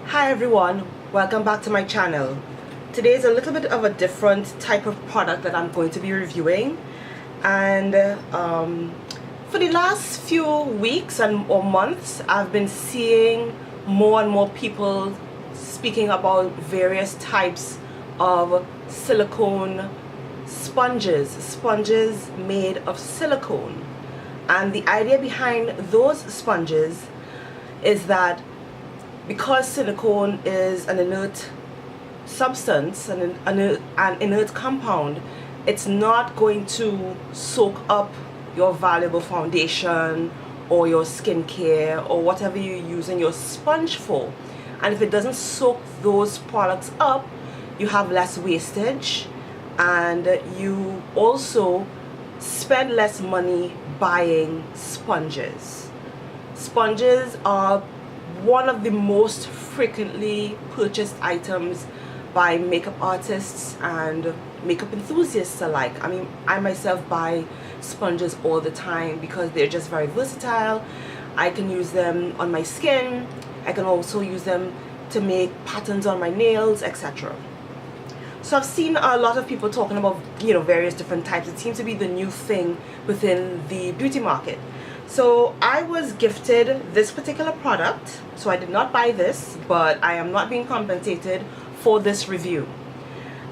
Hi everyone, welcome back to my channel. Today is a little bit of a different type of product that I'm going to be reviewing, and for the last few weeks or months I've been seeing more and more people speaking about various types of silicone sponges made of silicone. And the idea behind those sponges is that because silicone is an inert substance, an inert compound, it's not going to soak up your valuable foundation or your skincare or whatever you're using your sponge for. And if it doesn't soak those products up, you have less wastage, and you also spend less money buying sponges. Sponges are one of the most frequently purchased items by makeup artists and makeup enthusiasts alike. I mean, I myself buy sponges all the time because they're just very versatile. I can use them on my skin. I can also use them to make patterns on my nails, etc. So I've seen a lot of people talking about, various different types. It seems to be the new thing within the beauty market. So I was gifted this particular product, so I did not buy this, but I am not being compensated for this review.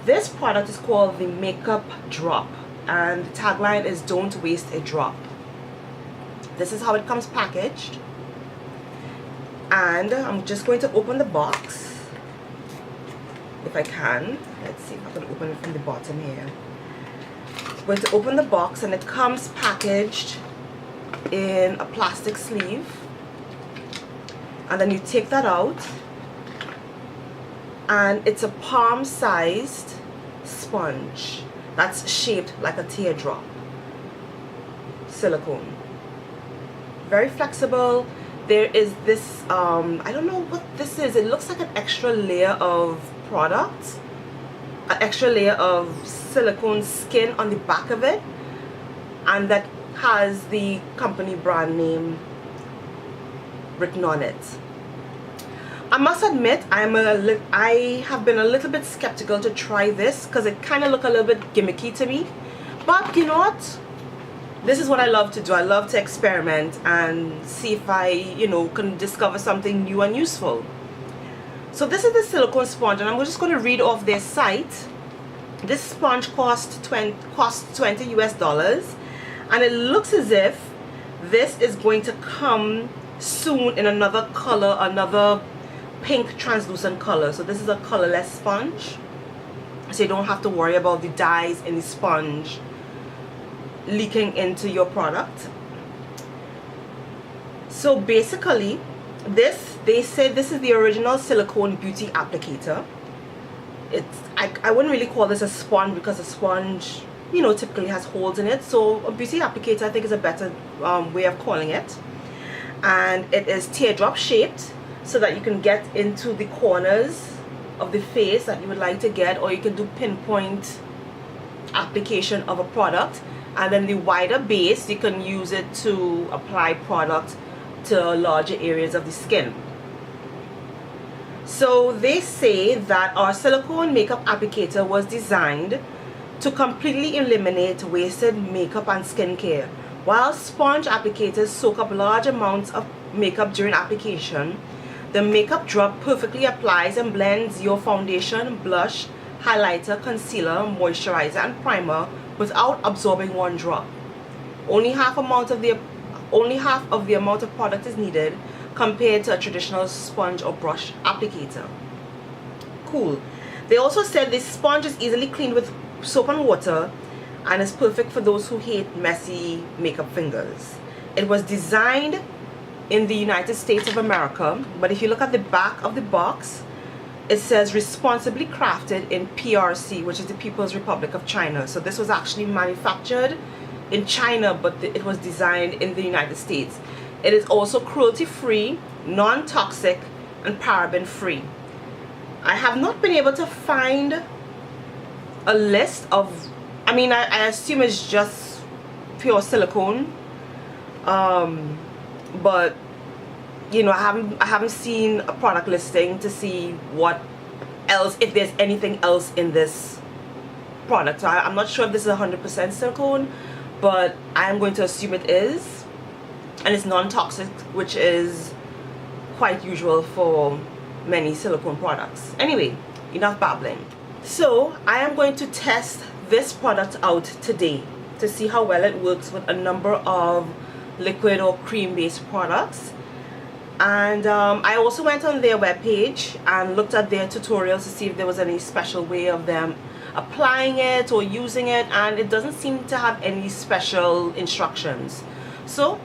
This product is called the Makeup Drop, and the tagline is "Don't waste a drop." This is how it comes packaged, and I'm just going to open the box if I can. Let's see if I can open it from the bottom here. I'm going to open the box, and it comes packaged in a plastic sleeve, and then you take that out, and it's a palm-sized sponge that's shaped like a teardrop. Silicone, very flexible. There is this I don't know what this is. It looks like an extra layer of product, an extra layer of silicone skin on the back of it, and that has the company brand name written on it. I must admit, I have been a little bit skeptical to try this because it kind of looked a little bit gimmicky to me. But you know what? This is what I love to do. I love to experiment and see if I, can discover something new and useful. So this is the silicone sponge, and I'm just going to read off their site. This sponge costs $20 US. And it looks as if this is going to come soon in another color, another pink translucent color. So this is a colorless sponge, so you don't have to worry about the dyes in the sponge leaking into your product. So basically, they said this is the original silicone beauty applicator. I wouldn't really call this a sponge because a sponge typically has holes in it, so a beauty applicator I think is a better way of calling it. And it is teardrop shaped, so that you can get into the corners of the face that you would like to get, or you can do pinpoint application of a product. And then the wider base, you can use it to apply product to larger areas of the skin. So they say that our silicone makeup applicator was designed to completely eliminate wasted makeup and skincare. While sponge applicators soak up large amounts of makeup during application, the Makeup Drop perfectly applies and blends your foundation, blush, highlighter, concealer, moisturizer, and primer without absorbing one drop. Only half of the amount of product is needed compared to a traditional sponge or brush applicator. Cool. They also said this sponge is easily cleaned with soap and water and is perfect for those who hate messy makeup fingers. It was designed in the United States of America, but if you look at the back of the box, it says responsibly crafted in PRC, which is the People's Republic of China. So this was actually manufactured in China, but it was designed in the United States. It is also cruelty-free, non-toxic, and paraben-free. I have not been able to find a list of, I assume it's just pure silicone, but you know, I haven't seen a product listing to see what else, if there's anything else in this product. So I'm not sure if this is 100% silicone, but I am going to assume it is, and it's non-toxic, which is quite usual for many silicone products. Anyway, enough babbling. So I am going to test this product out today to see how well it works with a number of liquid or cream based products. And I also went on their webpage and looked at their tutorials to see if there was any special way of them applying it or using it, and it doesn't seem to have any special instructions. So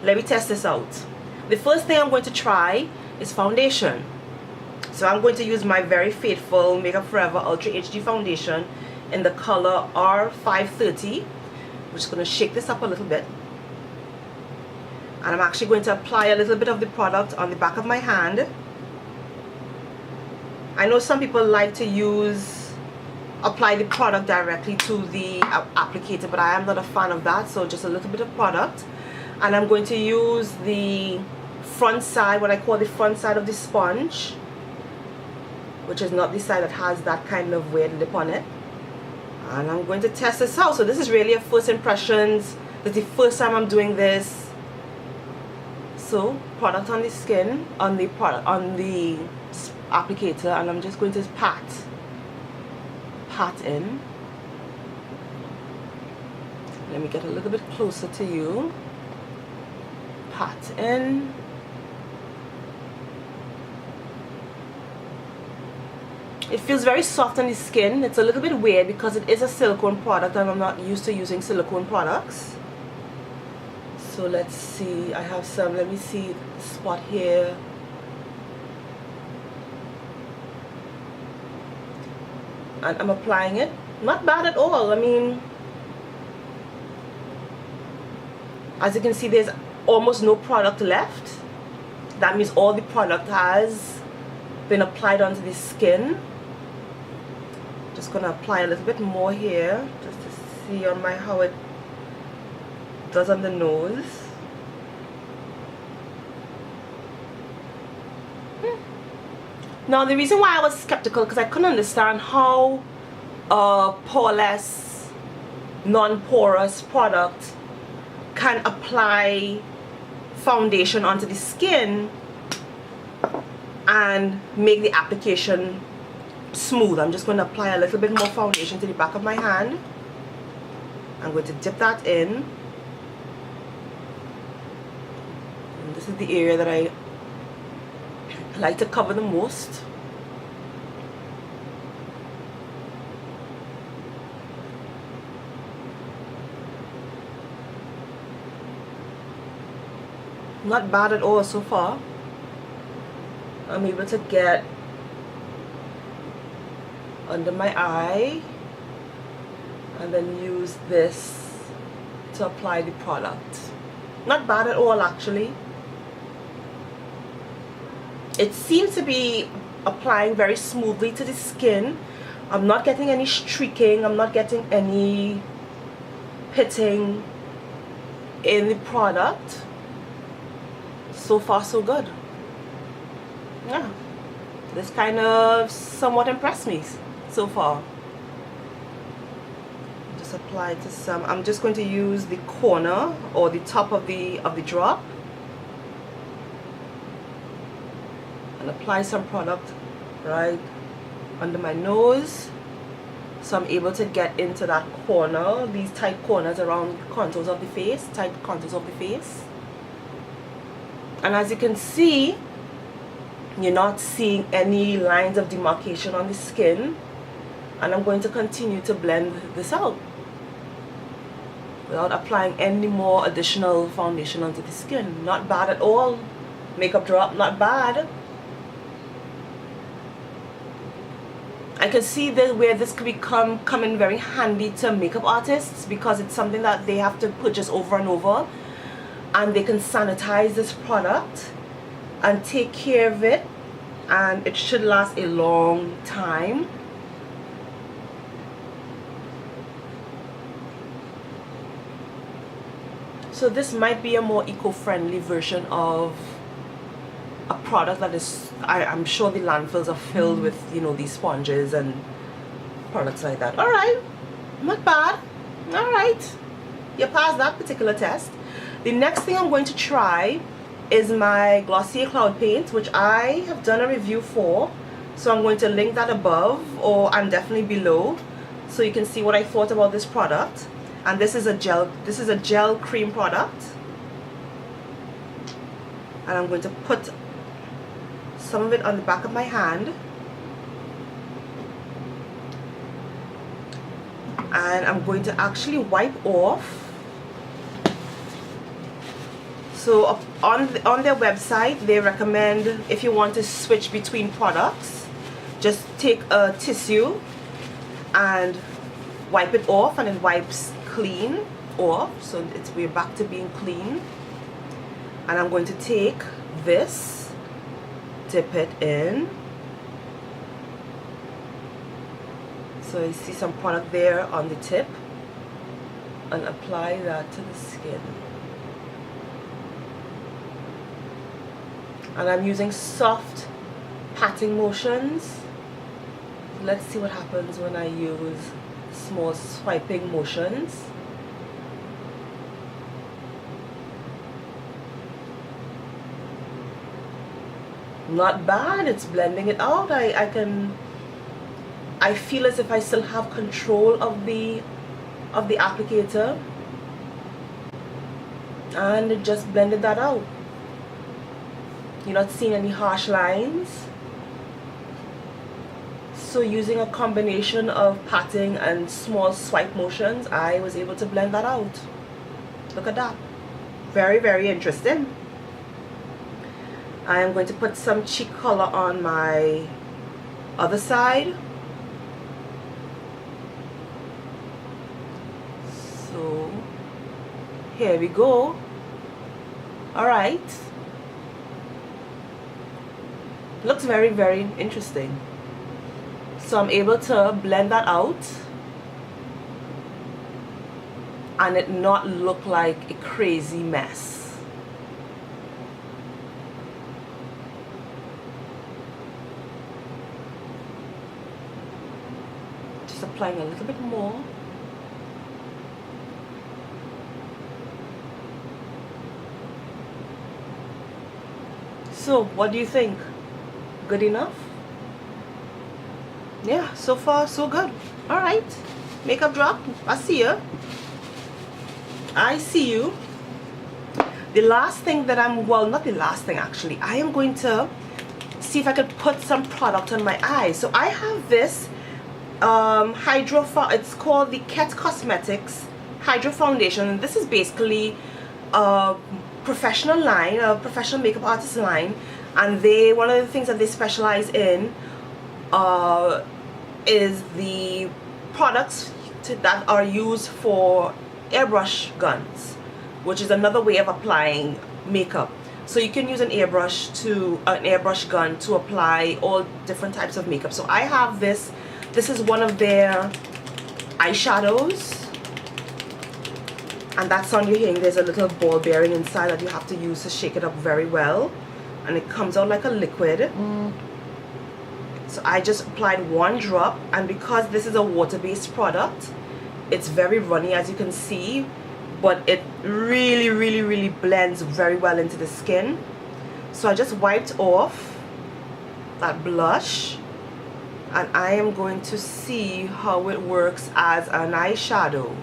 let me test this out. The first thing I'm going to try is foundation. So I'm going to use my very faithful Makeup Forever Ultra HD foundation in the color R530. I'm just going to shake this up a little bit, and I'm actually going to apply a little bit of the product on the back of my hand. I know some people like to apply the product directly to the applicator, but I am not a fan of that, so just a little bit of product. And I'm going to use the front side, what I call the front side of the sponge, which is not the side that has that kind of weird lip on it. And I'm going to test this out. So this is really a first impressions. This is the first time I'm doing this. So product on the skin, on the applicator, and I'm just going to pat in. Let me get a little bit closer to you. Pat in. It feels very soft on the skin. It's a little bit weird because it is a silicone product and I'm not used to using silicone products. So let's see, I have some, let me see, spot here. And I'm applying it. Not bad at all. I mean, as you can see, there's almost no product left. That means all the product has been applied onto the skin. Just gonna apply a little bit more here just to see on my how it does on the nose. Now the reason why I was skeptical, because I couldn't understand how a poreless, non-porous product can apply foundation onto the skin and make the application smooth. I'm just going to apply a little bit more foundation to the back of my hand. I'm going to dip that in. And this is the area that I like to cover the most. Not bad at all so far. I'm able to get under my eye and then use this to apply the product. Not bad at all actually. It seems to be applying very smoothly to the skin. I'm not getting any streaking, I'm not getting any pitting in the product. So far so good. Yeah, this kind of somewhat impressed me so far. Just apply to some. I'm just going to use the corner or the top of the drop and apply some product right under my nose, so I'm able to get into that corner, these tight corners around contours of the face, tight contours of the face. And as you can see, you're not seeing any lines of demarcation on the skin. And I'm going to continue to blend this out without applying any more additional foundation onto the skin. Not bad at all. Makeup drop, not bad. I can see that where this could come in very handy to makeup artists, because it's something that they have to purchase over and over, and they can sanitize this product and take care of it, and it should last a long time. So this might be a more eco-friendly version of a product that is, I'm sure the landfills are filled with, you know, these sponges and products like that. Alright, not bad. Alright, you passed that particular test. The next thing I'm going to try is my Glossy Cloud Paint, which I have done a review for. So I'm going to link that above, or and definitely below, so you can see what I thought about this product. And this is a gel cream product. And I'm going to put some of it on the back of my hand. And I'm going to actually wipe off. So on their website, they recommend, if you want to switch between products, just take a tissue and wipe it off, and it wipes clean off. So we're back to being clean. And I'm going to take this, dip it in. So you see some product there on the tip, and apply that to the skin. And I'm using soft patting motions. Let's see what happens when I use small swiping motions. Not bad, it's blending it out. I feel as if I still have control of the applicator, and it just blended that out. You're not seeing any harsh lines. So using a combination of patting and small swipe motions, I was able to blend that out. Look at that. Very, very interesting. I am going to put some cheek color on my other side. So here we go. Alright. Looks very, very interesting. So I'm able to blend that out and it not look like a crazy mess. Just applying a little bit more. So what do you think? Good enough? Yeah, so far so good. Alright, makeup drop, I see you. I see you. The last thing that well, not the last thing actually, I am going to see if I could put some product on my eyes. So I have this it's called the Ket Cosmetics Hydro Foundation. This is basically a professional line, a professional makeup artist line, and one of the things that they specialize in is the products that are used for airbrush guns, which is another way of applying makeup. So you can use an airbrush gun to apply all different types of makeup. So I have this. This is one of their eyeshadows, and that's on your hearing. There's a little ball bearing inside that you have to use to shake it up very well, and it comes out like a liquid. So I just applied one drop, and because this is a water-based product, it's very runny, as you can see, but it really blends very well into the skin. So I just wiped off that blush, and I am going to see how it works as an eyeshadow.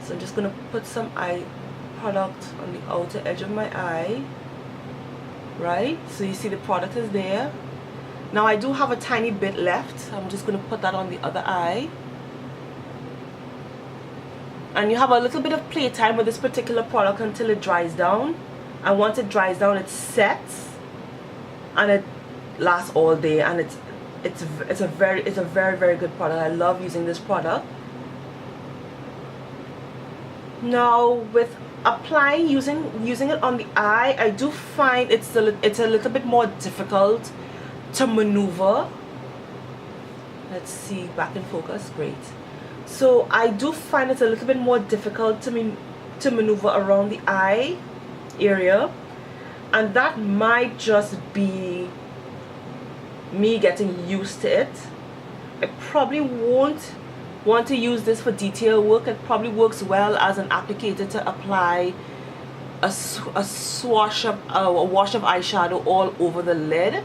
So I'm just going to put some eye product on the outer edge of my eye, right? So you see the product is there. Now I do have a tiny bit left. I'm just going to put that on the other eye. And you have a little bit of playtime with this particular product until it dries down. And once it dries down, it sets, and it lasts all day. And it's a very good product. I love using this product. Now with applying using it on the eye, I do find it's a little bit more difficult to maneuver. Let's see, back in focus, great. So I do find it's a little bit more difficult to maneuver around the eye area, and that might just be me getting used to it. I probably won't want to use this for detail work. It probably works well as an applicator to apply a wash of eyeshadow all over the lid.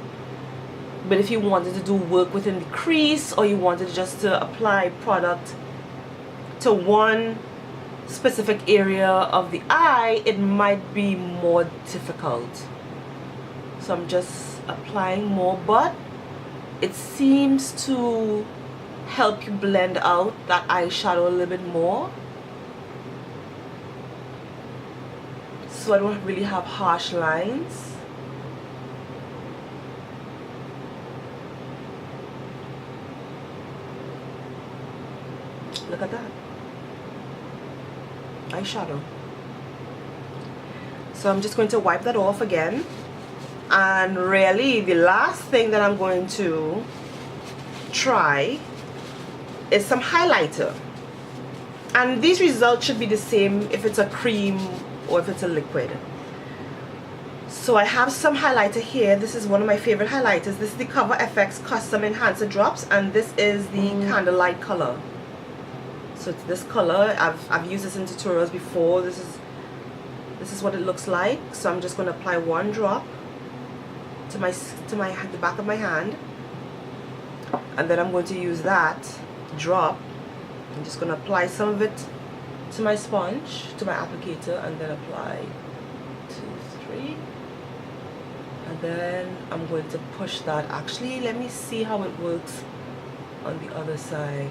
But if you wanted to do work within the crease, or you wanted just to apply product to one specific area of the eye, it might be more difficult. So I'm just applying more, but it seems to help you blend out that eyeshadow a little bit more, so I don't really have harsh lines. Look at that eyeshadow. So I'm just going to wipe that off again, and really the last thing that I'm going to try is some highlighter, and these results should be the same if it's a cream or if it's a liquid. So I have some highlighter here. This is one of my favorite highlighters. This is the Cover FX Custom Enhancer Drops, and this is the Candlelight color. So it's this color. I've used this in tutorials before. This is what it looks like. So I'm just going to apply one drop to the back of my hand, and then I'm going to use that drop. I'm just going to apply some of it to my sponge, to my applicator, and then apply 2, 3, and then I'm going to push that. Actually, let me see how it works on the other side.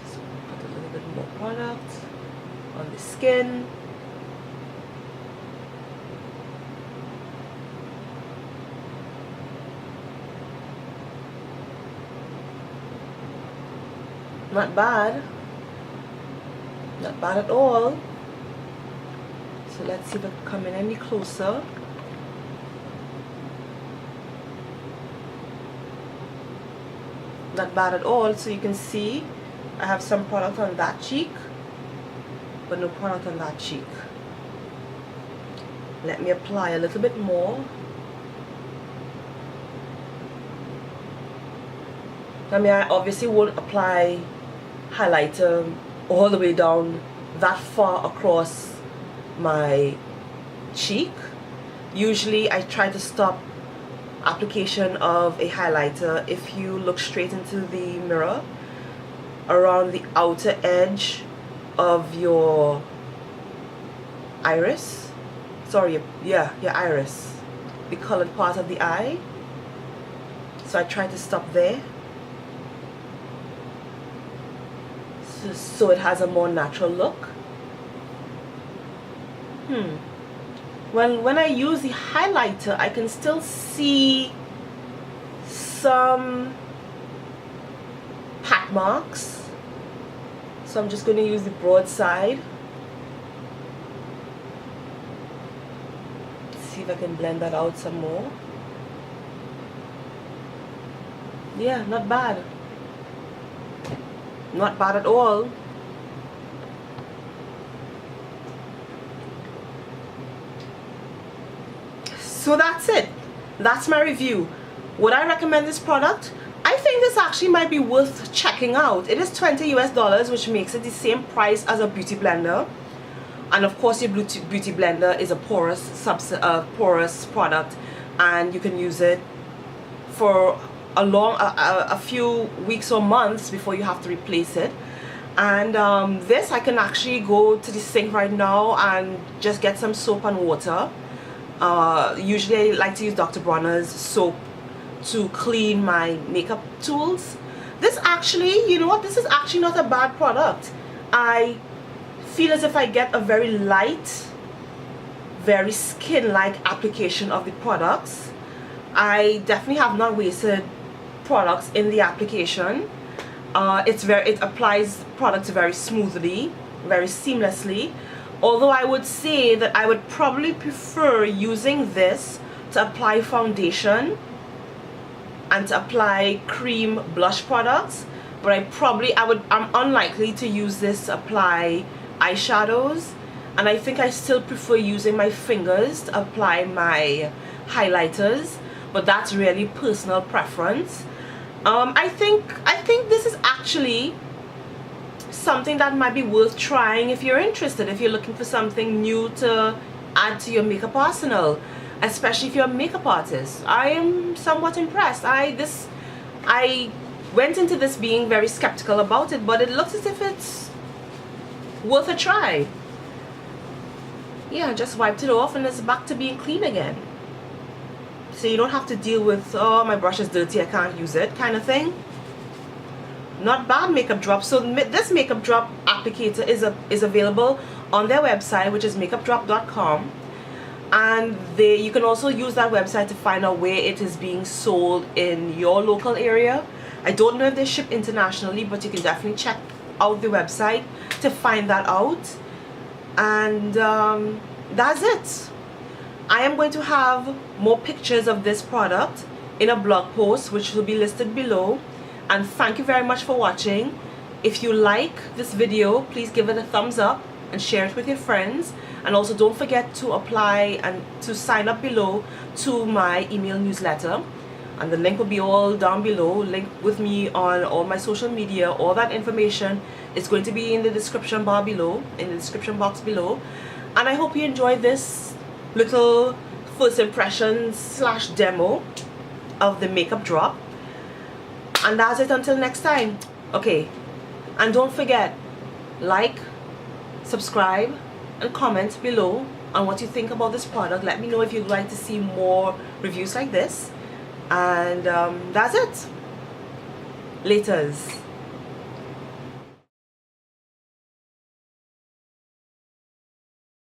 Just put a little bit more product on the skin. Not bad. Not bad at all. So let's see if I can come in any closer. Not bad at all. So you can see I have some product on that cheek, but no product on that cheek. Let me apply a little bit more. I mean, I obviously won't apply highlighter all the way down that far across my cheek. Usually I try to stop application of a highlighter if you look straight into the mirror around the outer edge of your iris. Sorry, yeah, your iris, the colored part of the eye. So I try to stop there, so it has a more natural look. When I use the highlighter, I can still see some pat marks, so I'm just going to use the broad side. See if I can blend that out some more. Yeah, not bad. Not bad at all. So that's it. That's my review. Would I recommend this product? I think this actually might be worth checking out. It is $20 US, which makes it the same price as a beauty blender. And of course your beauty blender is a porous product, and you can use it for a few weeks or months before you have to replace it. And this, I can actually go to the sink right now and just get some soap and water. Usually I like to use Dr. Bronner's soap to clean my makeup tools. This actually, you know what, this is actually not a bad product. I feel as if I get a very light, very skin-like application of the products. I definitely have not wasted products in the application. It applies products very smoothly, very seamlessly. Although I would say that I would probably prefer using this to apply foundation and to apply cream blush products, but I'm unlikely to use this to apply eyeshadows, and I think I still prefer using my fingers to apply my highlighters, but that's really personal preference. I think this is actually something that might be worth trying if you're interested, if you're looking for something new to add to your makeup arsenal, especially if you're a makeup artist. I am somewhat impressed. I went into this being very skeptical about it, but it looks as if it's worth a try. Yeah, just wiped it off and it's back to being clean again. So you don't have to deal with, oh, my brush is dirty, I can't use it kind of thing. Not bad makeup drop. So this makeup drop applicator is available on their website, which is makeupdrop.com, and you can also use that website to find out where it is being sold in your local area. I don't know if they ship internationally, but you can definitely check out the website to find that out. And that's it. I am going to have more pictures of this product in a blog post, which will be listed below. And thank you very much for watching. If you like this video, please give it a thumbs up and share it with your friends. And also don't forget to apply and to sign up below to my email newsletter. And the link will be all down below. Link with me on all my social media. All that information is going to be in the description bar below, in the description box below. And I hope you enjoyed this little first impressions / demo of the makeup drop. And that's it until next time. Okay, and don't forget, like, subscribe, and comment below on what you think about this product. Let me know if you'd like to see more reviews like this. And that's it. Laters.